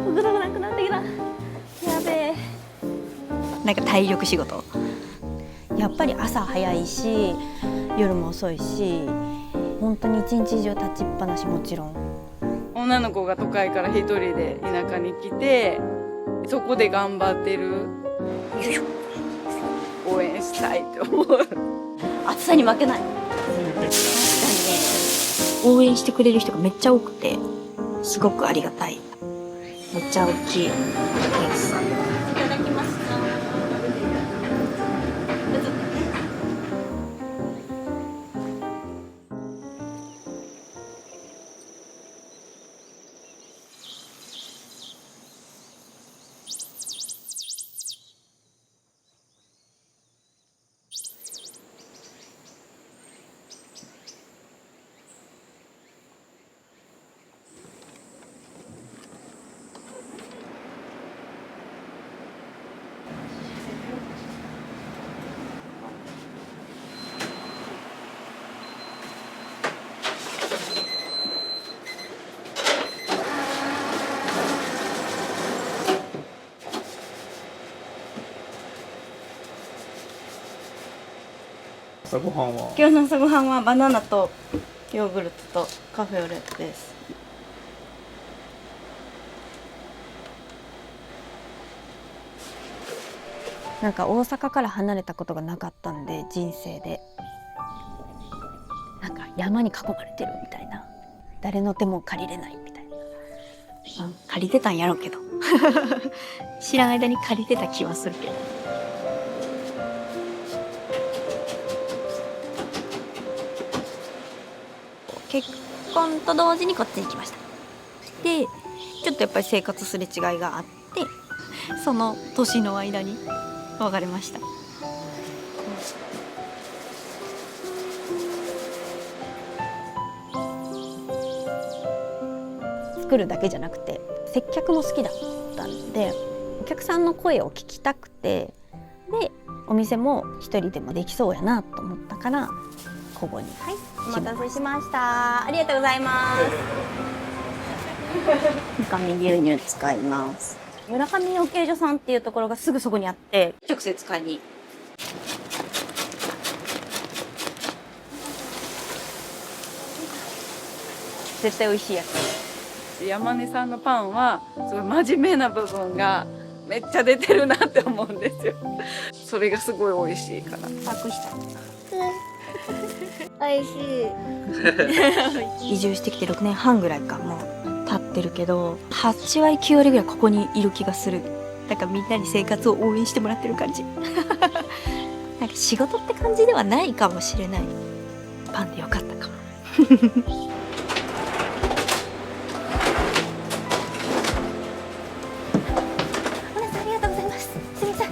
動くなくなってきた。やべえ。なんか体力仕事。やっぱり朝早いし夜も遅いし、本当に一日以上立ちっぱなし。もちろん女の子が都会から一人で田舎に来て、そこで頑張ってる。応援したいと思う。暑さに負けない。確かにね、応援してくれる人がめっちゃ多くて、すごくありがたい。めっちゃ大きいです。いただきます。朝ごはんは今日の朝ごはんはバナナとヨーグルトとカフェオレです。なんか大阪から離れたことがなかったんで、人生でなんか山に囲まれてるみたいな、誰の手も借りれないみたいな、借りてたんやろうけど知らん間に借りてた気はするけど。結婚と同時にこっちに来ました。でちょっとやっぱり生活すれ違いがあって、その年の間に別れました。作るだけじゃなくて接客も好きだったんで、お客さんの声を聞きたくて、でお店も一人でもできそうやなと思ったから、ここに。はい、お待たせしました。ありがとうございます。村上牛乳使います。村上養鶏場さんっていうところがすぐそこにあって、直接買いに。絶対美味しいやつ。山根さんのパンはすごい真面目な部分がめっちゃ出てるなって思うんですよ。それがすごい美味しいから。パクした。美味しい。移住してきて6年半ぐらいかもう経ってるけど、8割9割ぐらいここにいる気がする。だからみんなに生活を応援してもらってる感じ。なんか仕事って感じではないかもしれない。パンでよかったかも。お姉さんありがとうございます。すみません。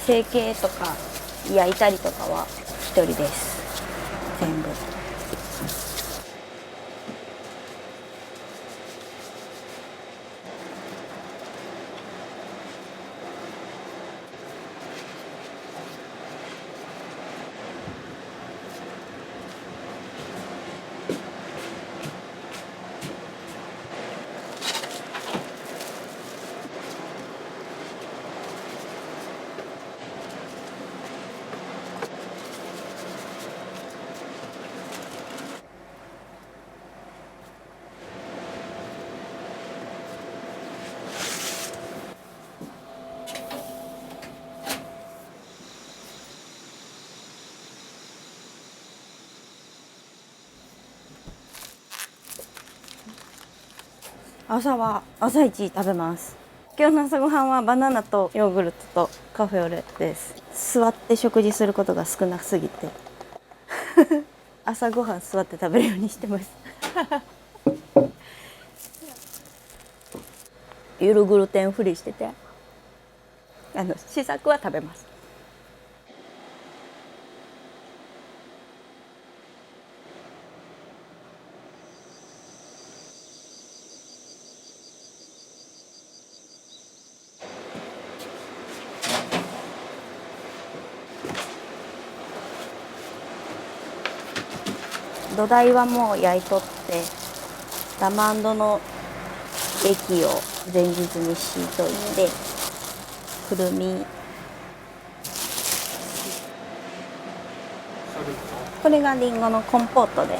成形とか焼いたりとかは一人です。全部。朝は朝一食べます。今日の朝ごはんはバナナとヨーグルトとカフェオレです。座って食事することが少なすぎて朝ごはん座って食べるようにしてますゆるグルテンフリーしてて試作は食べます。土台はもう焼いとって、ダマンドの液を前日に敷いといて、くるみ、これがリンゴのコンポートで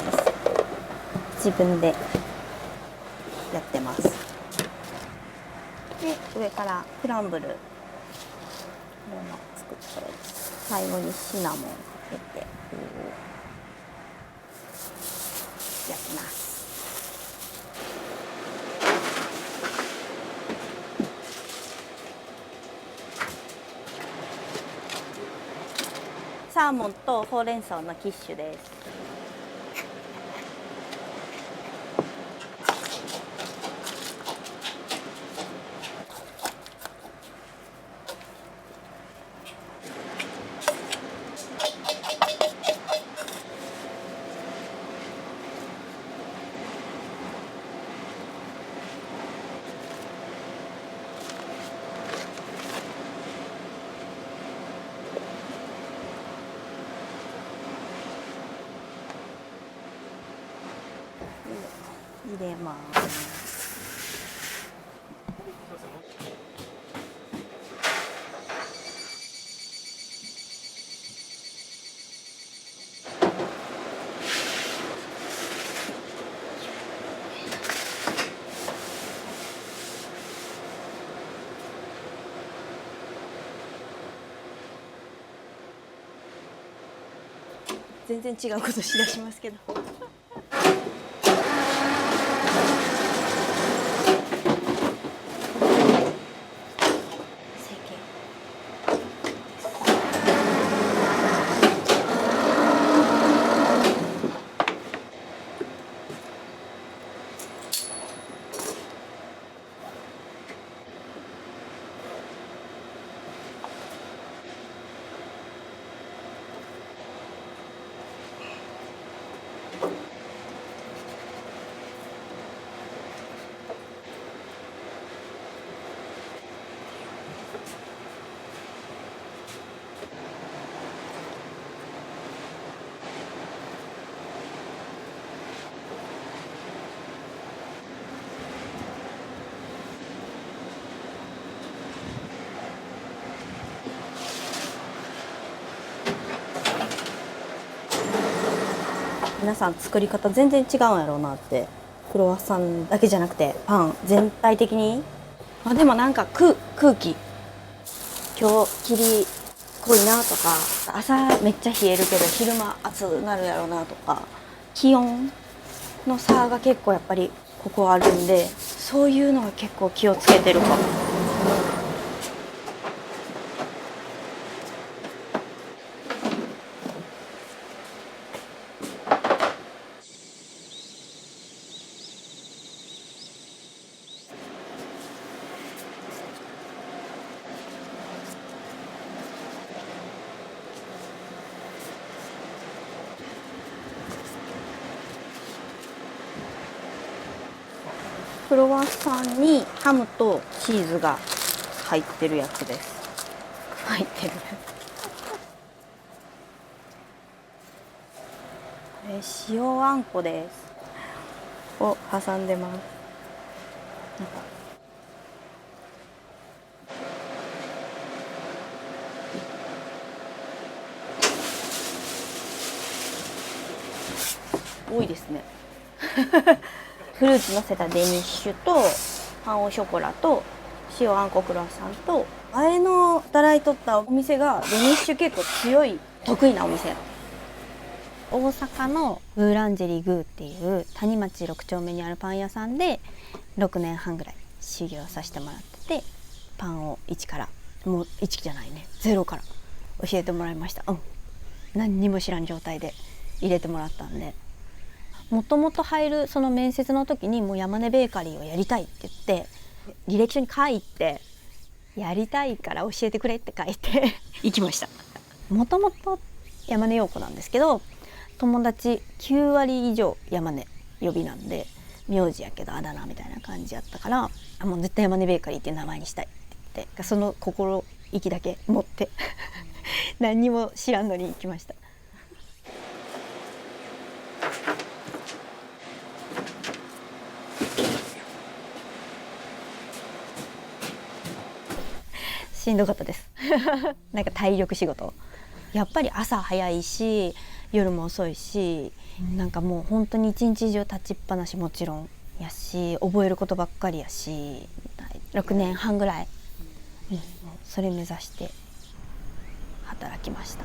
す。自分でやってます。で上からクランブル、これも作って、最後にシナモンかけてやってます。サーモンとほうれん草のキッシュです。入れます。全然違うことしだしますけど。皆さん作り方全然違うんやろうなって。クロワッサンだけじゃなくてパン全体的に。あ、でもなんか空気今日霧濃いなとか、朝めっちゃ冷えるけど昼間暑くなるやろうなとか、気温の差が結構やっぱりここあるんで、そういうのは結構気をつけてるかも。クロワッサンにハムとチーズが入ってるやつです。入ってるやつ。これ塩あんこです。を挟んでます。なんか多いですね。フルーツのせたデニッシュとパンオショコラと塩あんこクロワッサンと、前の働いとったお店がデニッシュ結構強い得意なお店。大阪のブーランジェリーグーっていう谷町6丁目にあるパン屋さんで6年半ぐらい修行させてもらってて、パンを一から、もう1じゃないね、ゼロから教えてもらいました。何にも知らん状態で入れてもらったんで、もともと入るその面接の時にもう山根ベーカリーをやりたいって言って履歴書に書いて、やりたいから教えてくれって書いて行きました。もともと山根陽子なんですけど、友達9割以上山根呼びなんで、名字やけどあだ名みたいな感じやったから、もう絶対山根ベーカリーっていう名前にしたいって言って、その心意気だけ持って何にも知らんのに行きました。しんどかったですなんか体力仕事、やっぱり朝早いし夜も遅いし、なんかもう本当に一日中立ちっぱなしもちろんやし、覚えることばっかりやし、6年半ぐらい、それ目指して働きました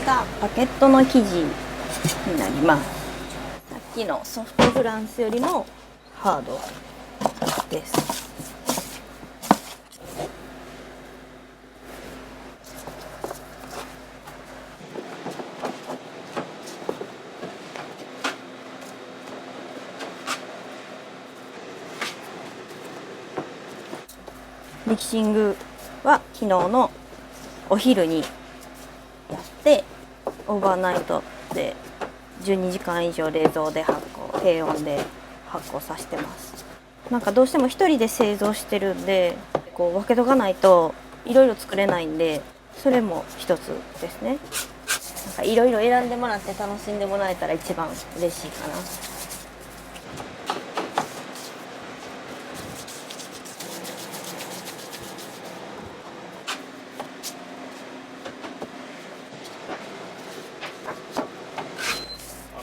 がバケットの生地になります。さっきのソフトフランスよりもハードです。ミキシングは昨日のお昼にやって、オーバーナイトで12時間以上冷蔵で発酵、低温で発酵させてます。なんかどうしても一人で製造してるんで、こう分けとかないといろいろ作れないんで、それも一つですね。なんかいろいろ選んでもらって楽しんでもらえたら一番嬉しいかな。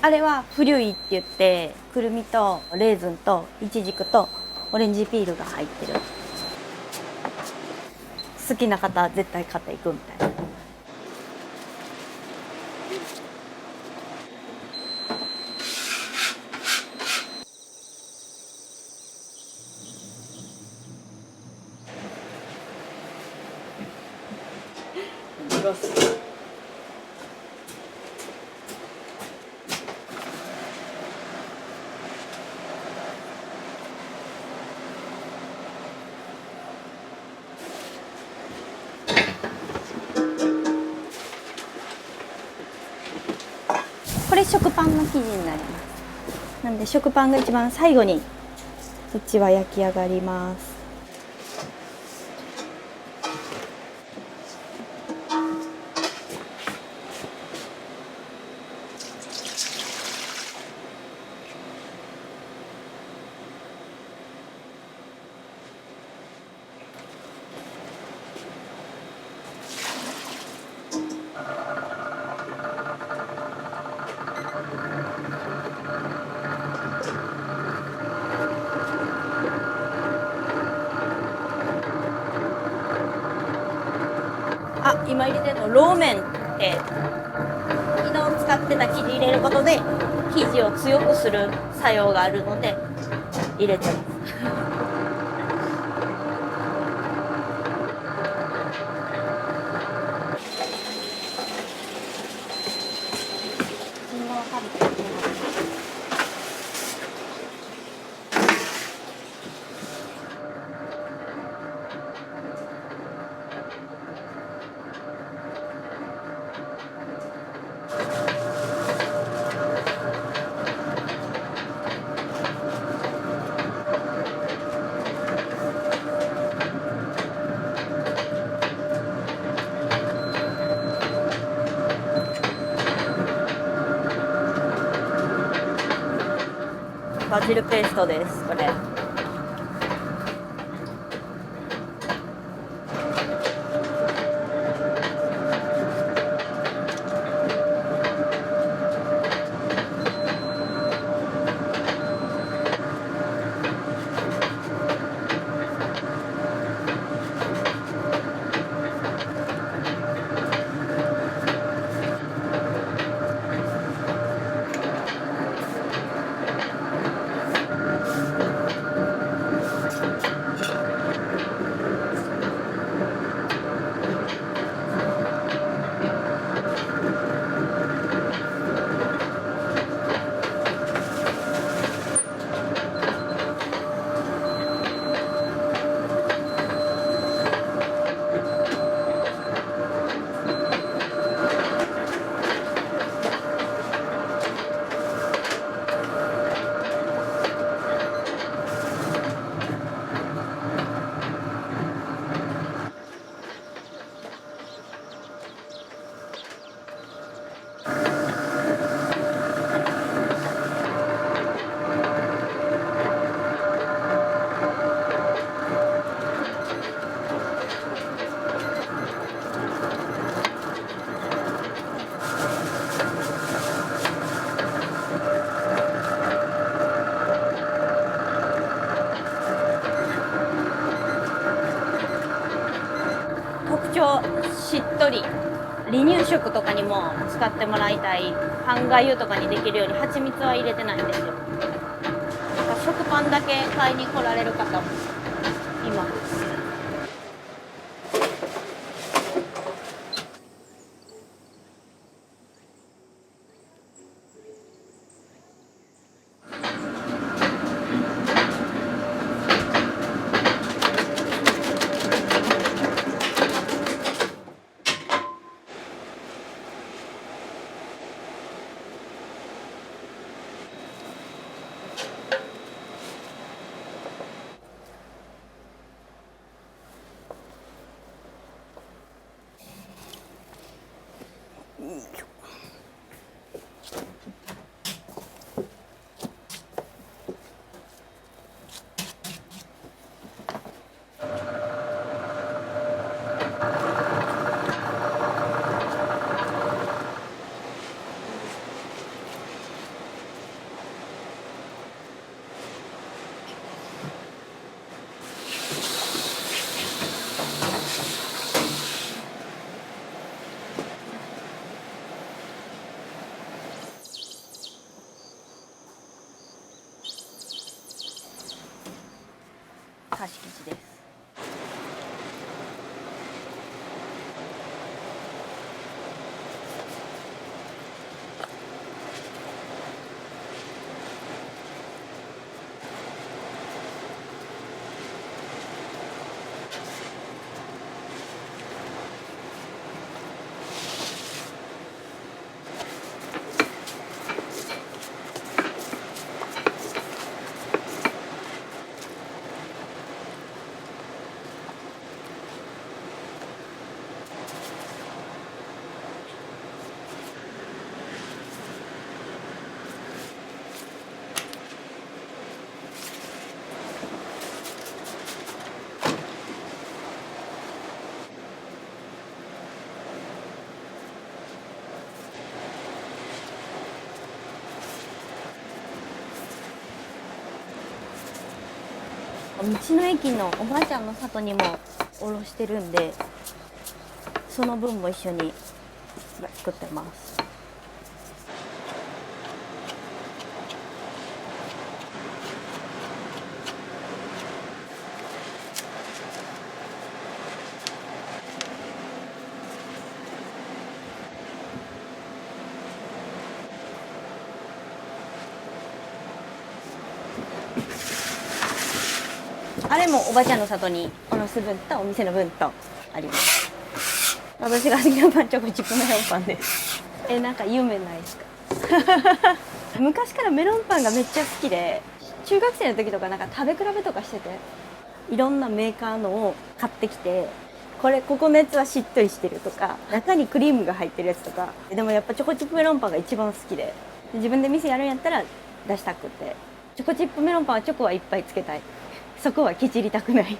あれはフリュイって言って、くるみとレーズンとイチジクとオレンジピールが入ってる。好きな方は絶対買っていくみたいな。これ食パンの生地になります。なので食パンが一番最後にうちは焼き上がります。今入れてるのローメンって、昨日使ってた生地入れることで生地を強くする作用があるので入れてます。バジルペーストです、これ。特徴しっとり、離乳食とかにも使ってもらいたいパンがゆとかにできるように蜂蜜は入れてないんですよ。だから食パンだけ買いに来られる方もいます。菓子生地です。道の駅のおばあちゃんの里にもおろしてるんで、その分も一緒に作ってます。あれもおばちゃんの里におろす分とお店の分とあります。私が好きなパンチョコチップメロンパンです。なんか有名ないですか？昔からメロンパンがめっちゃ好きで、中学生の時とかなんか食べ比べとかしてて、いろんなメーカーのを買ってきて、ここのやつはしっとりしてるとか、中にクリームが入ってるやつとか。でもやっぱチョコチップメロンパンが一番好きで、自分で店やるんやったら出したくて、チョコチップメロンパンはチョコはいっぱいつけたい。そこはケチりたくない。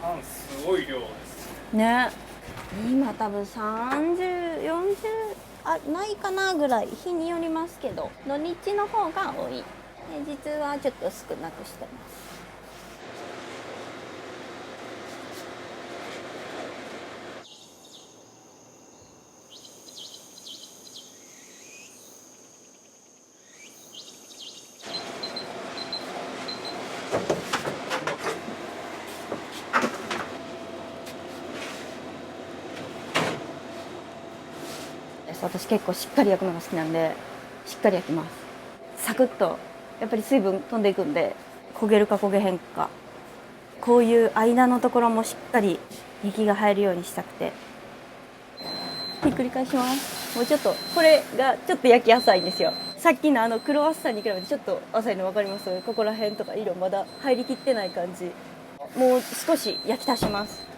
パンすごい量ですね。今多分30、40ないかなぐらい、日によりますけど、土日の方が多い。平日はちょっと少なくしてます。私結構しっかり焼くのが好きなんで、しっかり焼きます。サクッとやっぱり水分飛んでいくんで、焦げるか焦げへんか、こういう間のところもしっかり液が入るようにしたくて、ひっくり返します。もうちょっとこれがちょっと焼き浅いんですよ。さっきのクロワッサンに比べてちょっと浅いの分かります？ここら辺とか色まだ入りきってない感じ。もう少し焼き足します。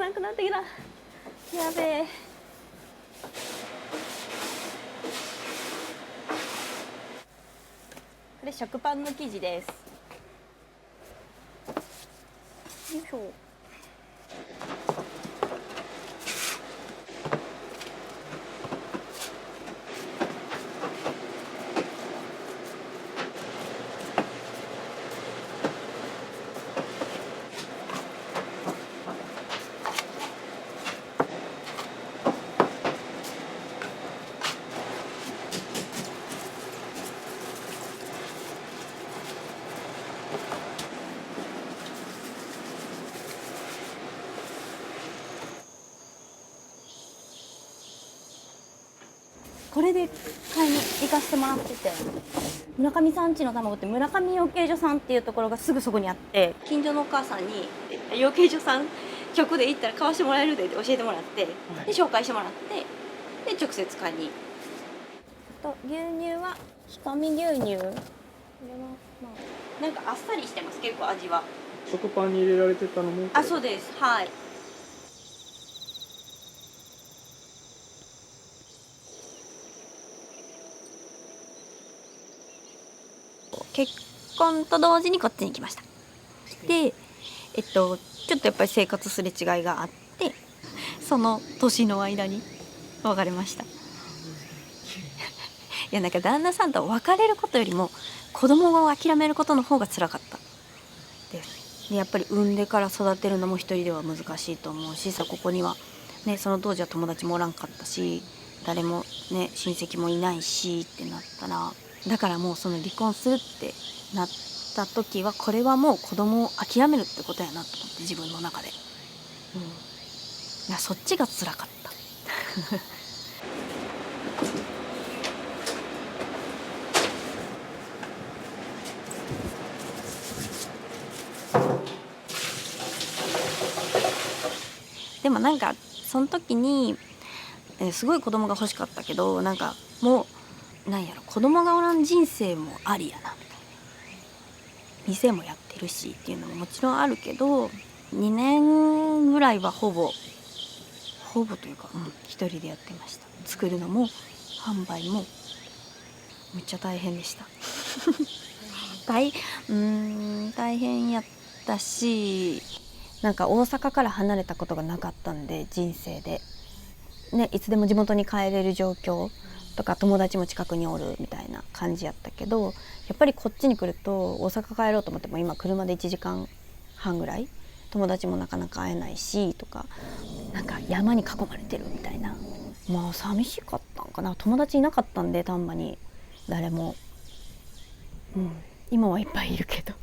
なくなってきた。やべえ。これ食パンの生地です。よいしょ。これで買いに行かせてもらってて、村上さん家の卵って村上養鶏場さんっていうところがすぐそこにあって、近所のお母さんに養鶏場さん直で行ったら買わしてもらえるでって教えてもらって、で紹介してもらって、で直接買いに。あと牛乳はひみ牛乳。これはまあなんかあっさりしてます、結構味は。食パンに入れられてたのもあ、そうです。はい。結婚と同時にこっちに来ました。で、ちょっとやっぱり生活すれ違いがあって、その年の間に別れました。いや、なんか旦那さんと別れることよりも子供を諦めることの方が辛かったです。でやっぱり産んでから育てるのも一人では難しいと思うしさ、ここにはね、その当時は友達もおらんかったし、誰もね親戚もいないしってなったら、だからもうその離婚するってなった時は、これはもう子供を諦めるってことやなと思って、自分の中で、いやそっちが辛かったでもなんかその時に、すごい子供が欲しかったけど、なんかもうなんやろ、子供がおらん人生もありやなみたいな、店もやってるしっていうのももちろんあるけど、2年ぐらいはほぼというか、一人でやってました。作るのも販売もめっちゃ大変でした大変やったし、なんか大阪から離れたことがなかったんで、人生でね、いつでも地元に帰れる状況とか、友達も近くにおるみたいな感じやったけど、やっぱりこっちに来ると大阪帰ろうと思っても今車で1時間半ぐらい、友達もなかなか会えないしとか、なんか山に囲まれてるみたいな、まあ寂しかったんかな。友達いなかったんで、丹波に誰も、今はいっぱいいるけど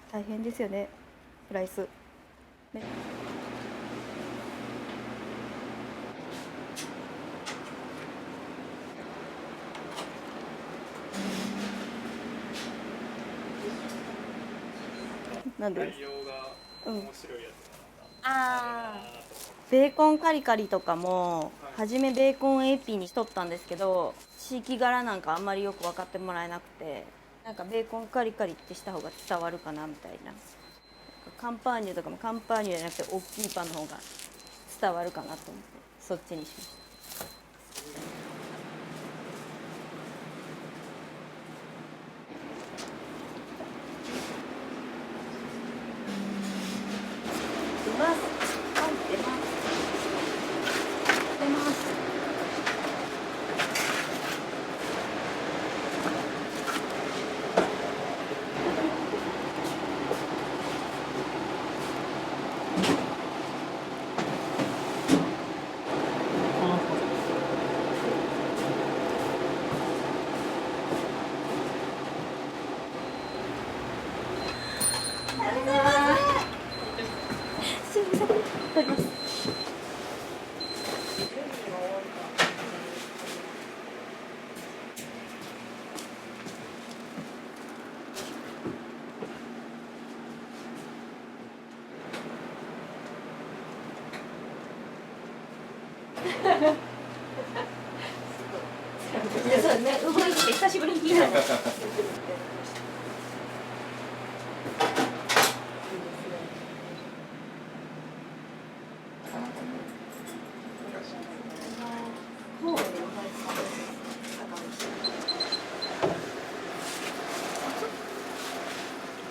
大変ですよね、プライス、ね、なんで内容が面白いやつがベーコンカリカリとかも、初めベーコンエピにしとったんですけど、地域柄なんかあんまりよく分かってもらえなくて、なんかベーコンカリカリってした方が伝わるかなみたいな、カンパーニュとかもカンパーニュじゃなくて大きいパンの方が伝わるかなと思ってそっちにしました。すいません。いただきます。そうね、動いて久しぶりに聞いたね。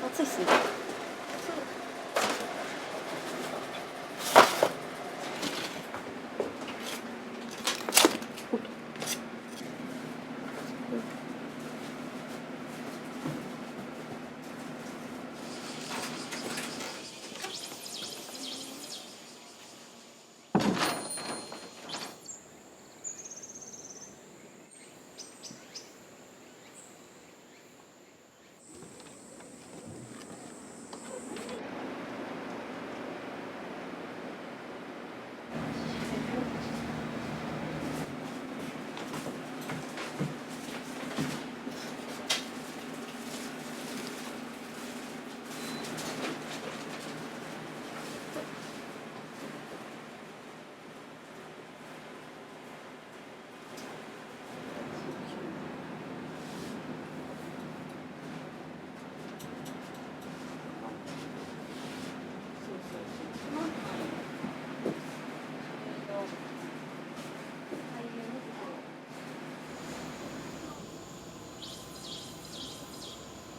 暑いっすね。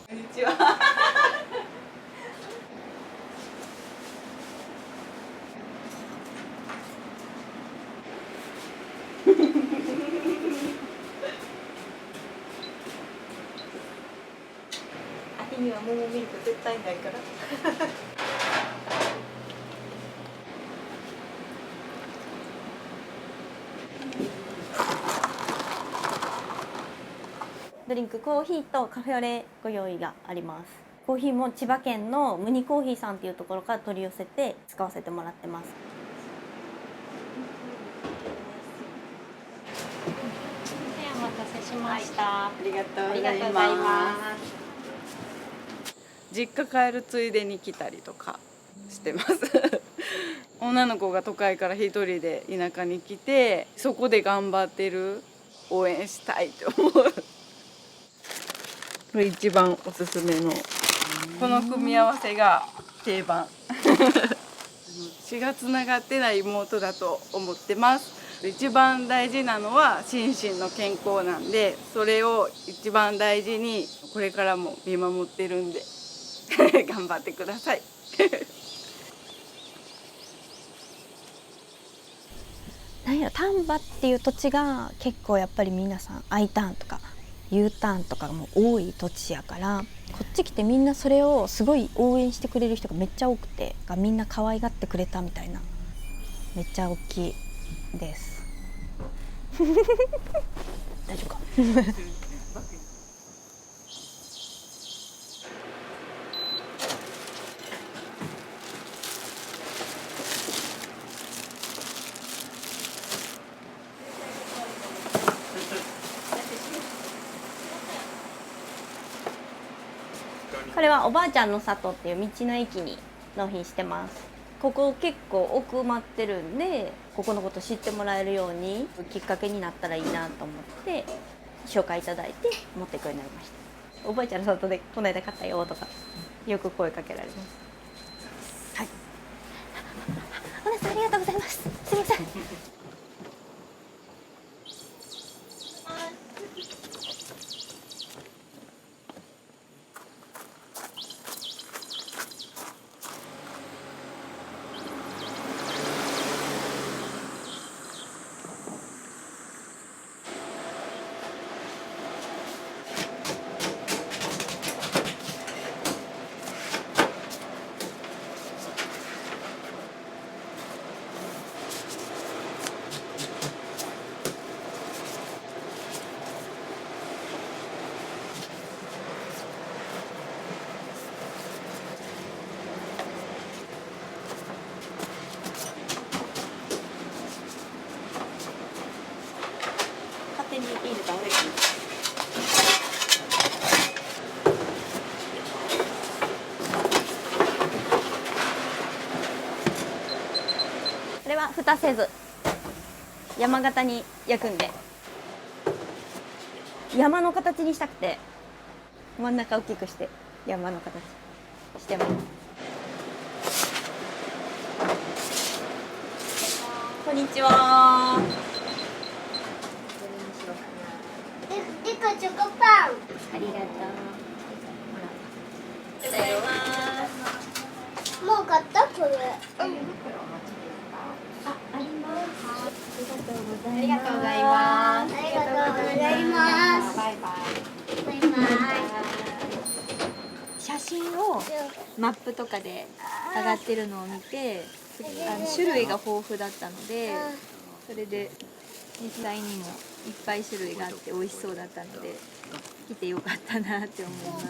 こんにちは。秋には桃ミルク絶対ないから。ドリンクコーヒーとカフェオレご用意があります。コーヒーも千葉県のムニコーヒーさんっていうところから取り寄せて使わせてもらってます。お待たせしました。ありがとうございありがとうございま。ます実家帰るついでに来たりとかしてます。女の子が都会から一人で田舎に来て、そこで頑張ってる応援したいと思う。これ一番おすすめのこの組み合わせが定番。血がつながってない妹だと思ってます。一番大事なのは心身の健康なんで、それを一番大事にこれからも見守ってるんで頑張ってください。なんやろ、丹波っていう土地が結構やっぱり皆さん I ターンとか U ターンとかも多い土地やから、こっち来てみんなそれをすごい応援してくれる人がめっちゃ多くて、みんな可愛がってくれたみたいな、めっちゃ大きいです。大丈夫か。これはおばあちゃんの里っていう道の駅に納品してます。ここ結構奥まってるんで、ここのこと知ってもらえるようにきっかけになったらいいなと思って紹介いただいて持ってくるようになりました。おばあちゃんの里でこの間買ったよとかよく声かけられます。はい。お姉さんありがとうございます。すみません。たせず山形に焼くんで、山の形にしたくて真ん中大きくして山の形してます。こんにちは。リコチョコパン。ありがとう。いただきます。もう買ったこれ。ありがとうございます。ありがとうございます。バイバイ。バイバイ。写真をマップとかで上がってるのを見て、種類が豊富だったので、それで実際にもいっぱい種類があって美味しそうだったので来てよかったなって思います。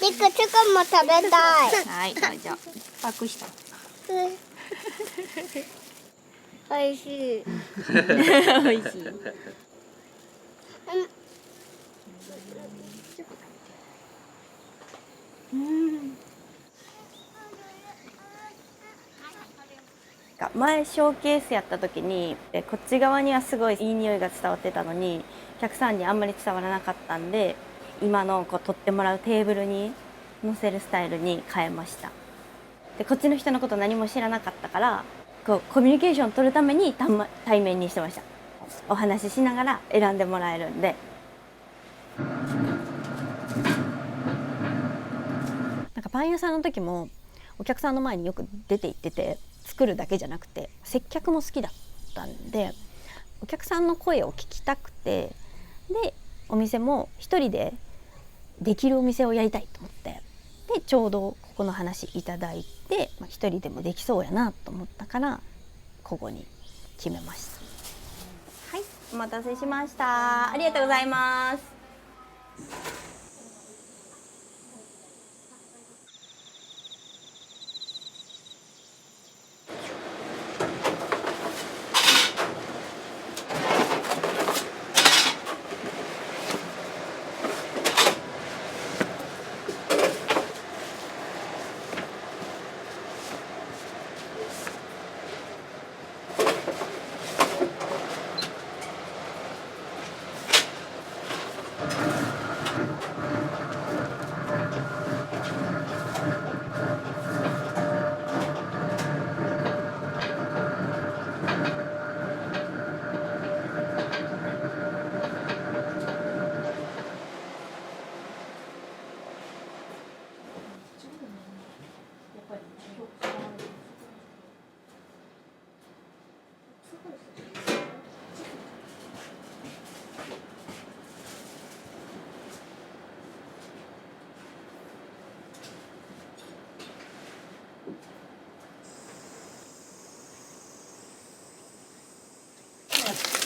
リコチョコも食べたい。はい、じゃあパクした。おいしい。美味しい。前ショーケースやった時にこっち側にはすごいいい匂いが伝わってたのにお客さんにあんまり伝わらなかったんで、今のこう取ってもらうテーブルに乗せるスタイルに変えました。でこっちの人のこと何も知らなかったからこうコミュニケーション取るために対面にしてました。お話ししながら選んでもらえるんで。なんかパン屋さんの時もお客さんの前によく出て行ってて、作るだけじゃなくて接客も好きだったんで、お客さんの声を聞きたくて、でお店も一人でできるお店をやりたいと思って、でちょうどここの話いただいて、一人でもできそうやなと思ったからここに決めました。はい、お待たせしました。ありがとうございます。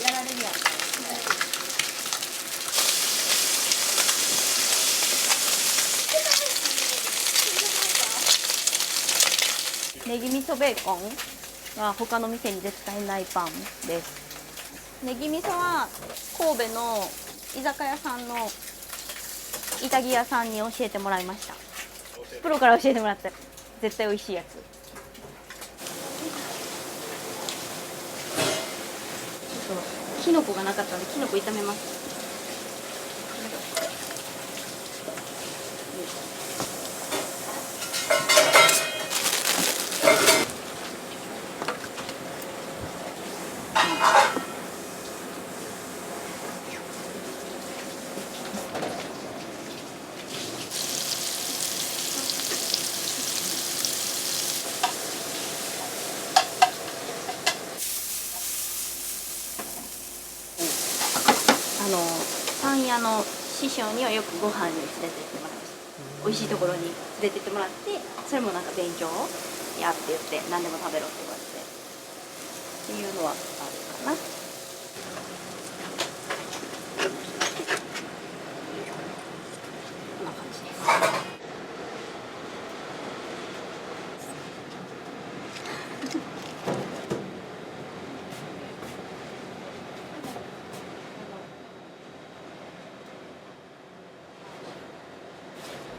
やられるやん。ネギ味噌ベーコンは他の店に絶対ないパンです。ネギ味噌は神戸の居酒屋さんの板木屋さんに教えてもらいました。プロから教えてもらった。絶対美味しいやつ。キノコがなかったのでキノコ炒めます。パン屋の師匠にはよくご飯に連れてってもらいました。美味しいところに連れてってもらって、それもなんか勉強やって言って何でも食べろって言われてっていうのはあるかな。こんな感じです。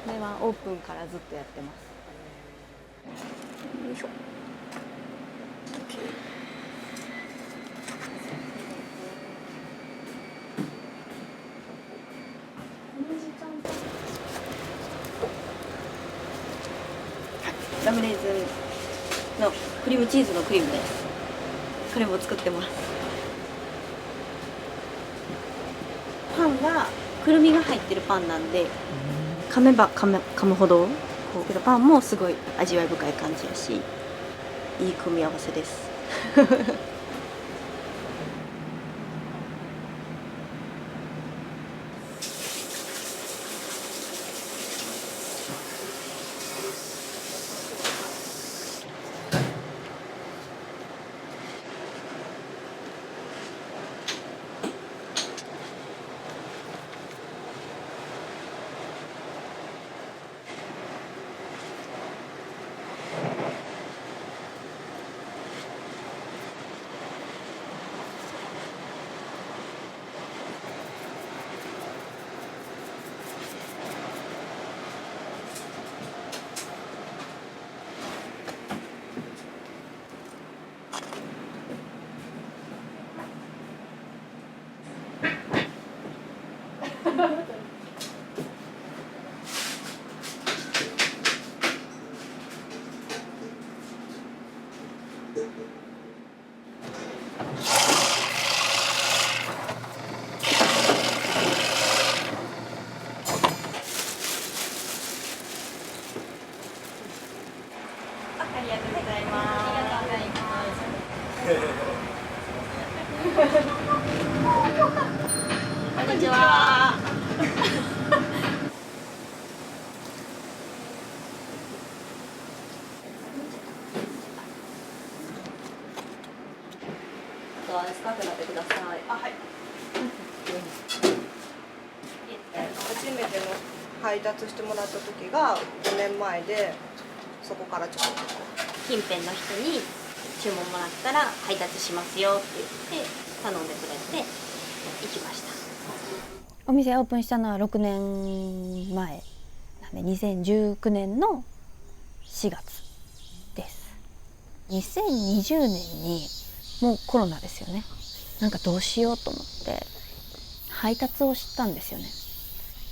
これはオープンからずっとやってます。いしょ。ラムレーズンのクリームチーズのクリームです。これも作ってます。パンはくるみが入ってるパンなんで、噛めば噛むほどこうけどパンもすごい味わい深い感じやし、いい組み合わせです。ありがとうございます。ありがとうございます。こんにちは。あとはスカートになってください。あ、はい。初めての配達してもらった時が5年前で、そこからちょっと近辺の人に注文もらったら配達しますよって言って頼んでくれて行きました。お店オープンしたのは6年前なんで2019年の4月です。2020年にもうコロナですよね。なんかどうしようと思って配達をしたんですよね。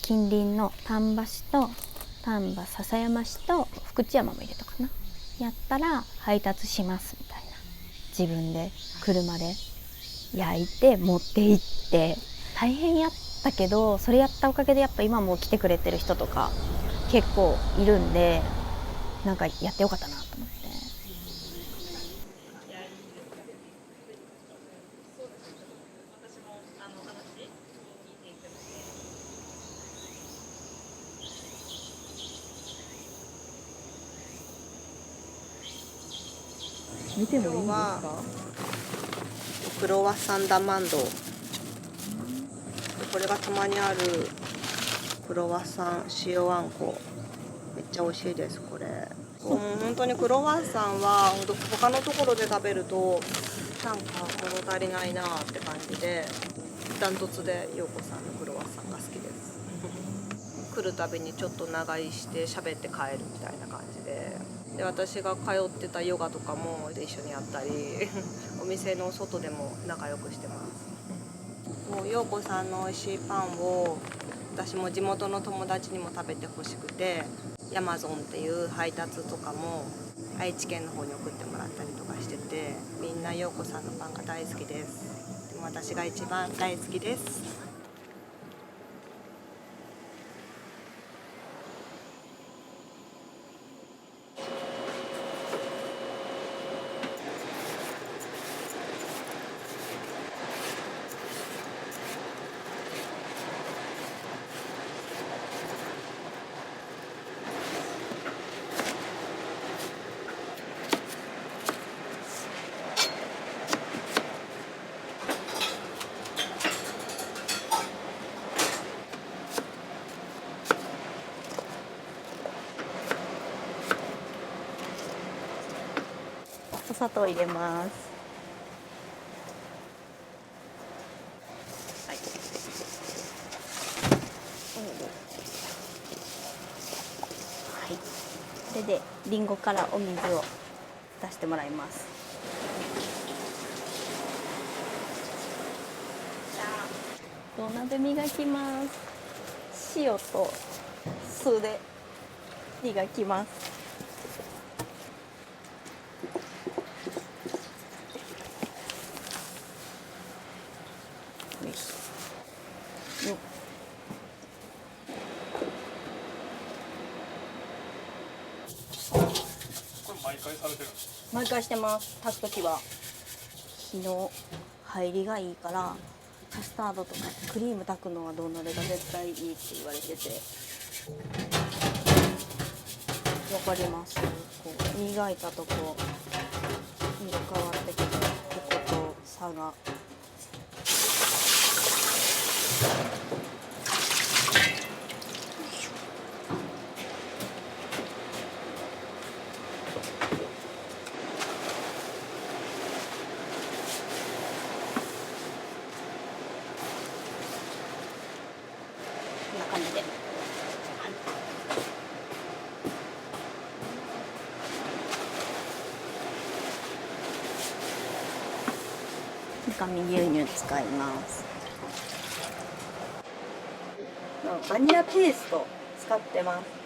近隣の丹波市と丹波篠山市と福知山も入れたかな、やったら配達しますみたいな、自分で車で焼いて持って行って大変やったけど、それやったおかげでやっぱ今も来てくれてる人とか結構いるんで、なんかやってよかったなと思って。見てもいいんですか？クロワッサンダマンド、これがたまにあるクロワッサン塩あんこ、めっちゃ美味しいです。これ本当にクロワッサンは他のところで食べるとなんか物足りないなって感じで、ダントツで陽子さんのクロワッサンが好きです。来るたびにちょっと長居して喋って帰るみたいな感じで、私が通ってたヨガとかも一緒にやったりお店の外でも仲良くしてます。もう陽子さんの美味しいパンを私も地元の友達にも食べてほしくて、ヤマゾンっていう配達とかも愛知県の方に送ってもらったりとかしてて、みんな陽子さんのパンが大好きです。でも私が一番大好きです。お砂糖入れます。はい。はい。これでリンゴからお水を出してもらいます。土鍋磨きます。塩と酢で磨きます。よいしょ。よっ。これ毎回されてるんですか？毎回してます。炊くときは火の入りがいいからカスタードとかクリーム炊くのは土鍋が絶対いいって言われてて、わかります。こう磨いたとこ色変わってきて、ここと差が。こんな感じで。紙牛乳使います。バニラペースト使ってます。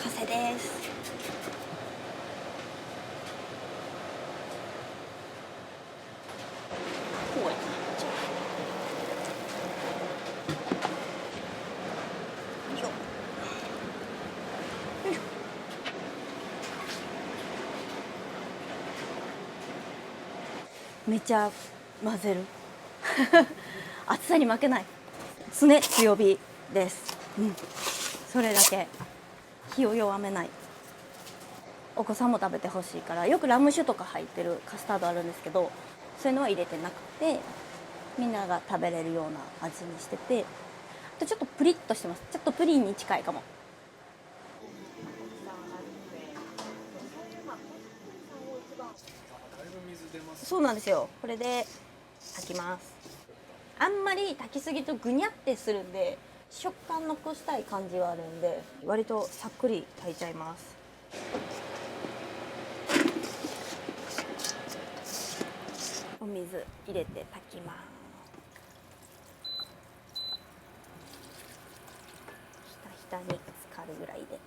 完成です。こうやな。よっ。よいしょ。めっちゃ混ぜる。熱さに負けない。常強火です。うん。それだけ。火を弱めない。お子さんも食べてほしいから、よくラム酒とか入ってるカスタードあるんですけど、そういうのは入れてなくて、みんなが食べれるような味にしてて、あとちょっとプリッとしてます。ちょっとプリンに近いかも。そうなんですよ。これで炊きます。あんまり炊きすぎるとぐにゃってするんで、食感残したい感じはあるんで、割とさっくり炊いちゃいます。お水入れて炊きます。ひたひたに浸かるぐらいで。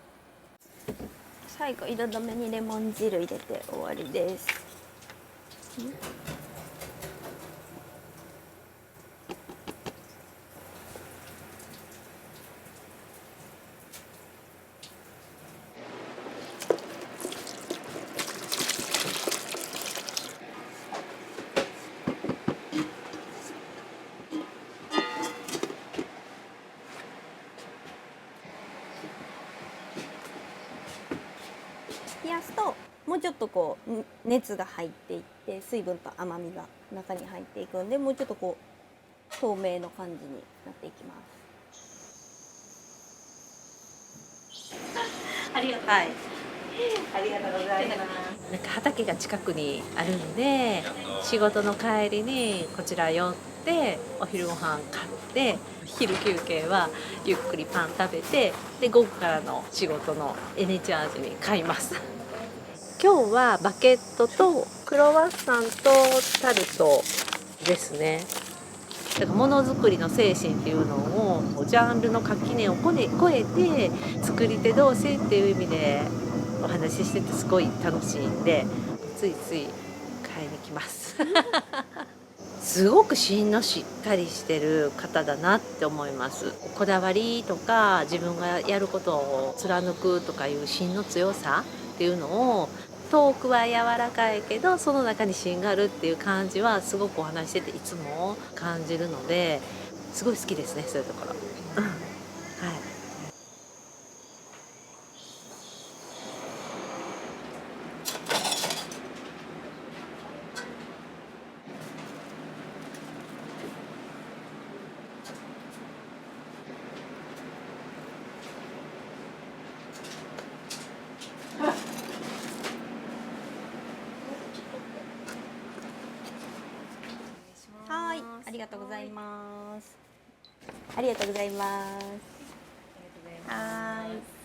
最後彩りめにレモン汁入れて終わりです。冷やすともうちょっとこう熱が入っていって水分と甘みが中に入っていくんで、もうちょっとこ透明の感じになっていきます。ありがとう。はい。ありがとうございます。なんか畑が近くにあるので、仕事の帰りにこちら寄ってお昼ご飯買って、昼休憩はゆっくりパン食べて、で午後からの仕事のエネチャージに買います。今日はバゲットとクロワッサンとタルトですね。だからものづくりの精神っていうのをジャンルの垣根を超えて作り手同士っていう意味でお話ししててすごい楽しいんで、ついつい買いに来ますすごく芯のしっかりしてる方だなって思います。こだわりとか自分がやることを貫くとかいう芯の強さっていうのを、トークは柔らかいけどその中に芯があるっていう感じはすごくお話してていつも感じるので、すごい好きですね、そういうところはい。はい、ありがとうございます。ありがとうございます。はい。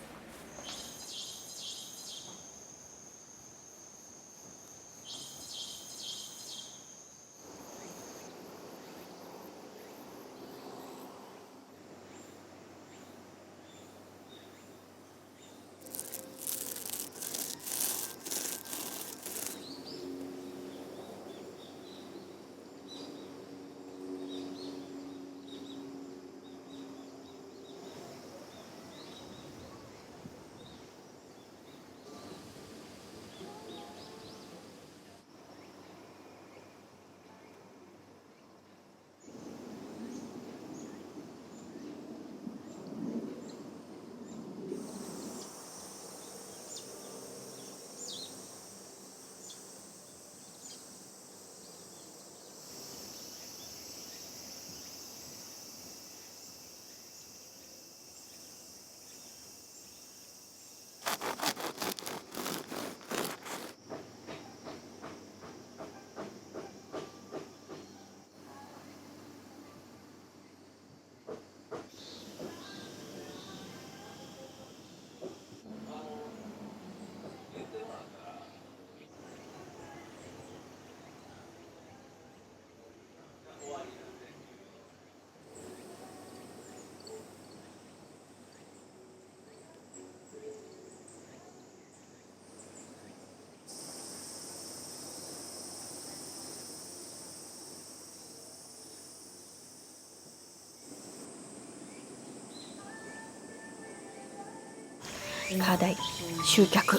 課題集客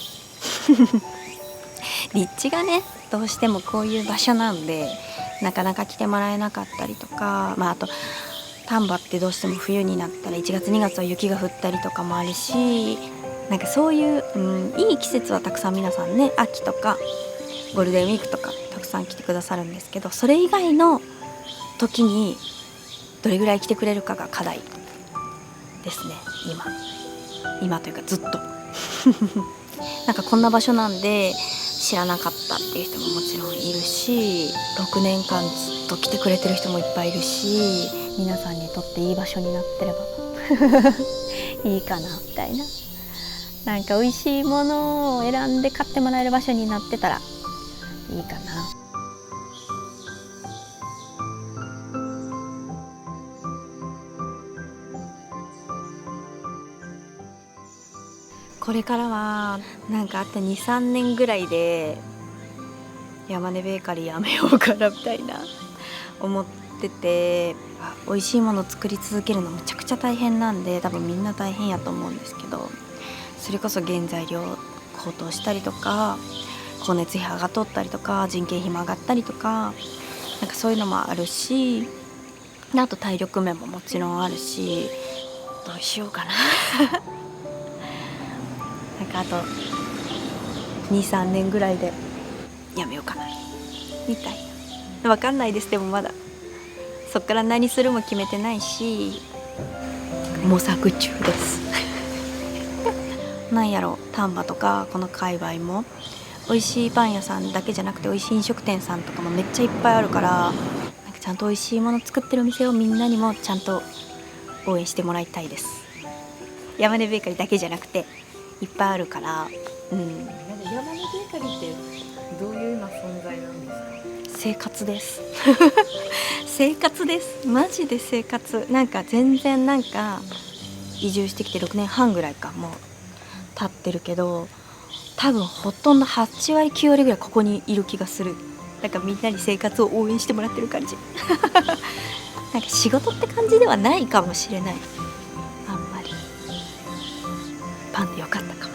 立地がね、どうしてもこういう場所なんでなかなか来てもらえなかったりとか、あと丹波ってどうしても冬になったら1月2月は雪が降ったりとかもあるし、なんかそういう、いい季節はたくさん皆さんね、秋とかゴールデンウィークとかたくさん来てくださるんですけど、それ以外の時にどれぐらい来てくれるかが課題ですね。今というかずっとなんかこんな場所なんで知らなかったっていう人ももちろんいるし、6年間ずっと来てくれてる人もいっぱいいるし、皆さんにとっていい場所になってればいいかなみたいな、なんか美味しいものを選んで買ってもらえる場所になってたらいいかな。これからはなんかあと 2,3 年ぐらいで山根ベーカリーやめようかなみたいな思ってて、美味しいものを作り続けるのめちゃくちゃ大変なんで、多分みんな大変やと思うんですけど、それこそ原材料高騰したりとか、光熱費上がっとったりとか、人件費も上がったりとか、なんかそういうのもあるし、あと体力面ももちろんあるし、どうしようかななんかあと 2,3 年ぐらいでやめようかなみたいな、分かんないです。でもまだそっから何するも決めてないし模索中ですなんやろ、丹波とかこの界隈も美味しいパン屋さんだけじゃなくて美味しい飲食店さんとかもめっちゃいっぱいあるから、なんかちゃんと美味しいもの作ってるお店をみんなにもちゃんと応援してもらいたいです。山根ベーカリーだけじゃなくていっぱいあるから、山根ベーカリーってどういう今存在なんですか？生活です生活です、マジで生活。なんか全然なんか移住してきて6年半ぐらいかもう経ってるけど、多分ほとんど8割9割ぐらいここにいる気がする。なんかみんなに生活を応援してもらってる感じなんか仕事って感じではないかもしれない、あんまり。パンでよかったかも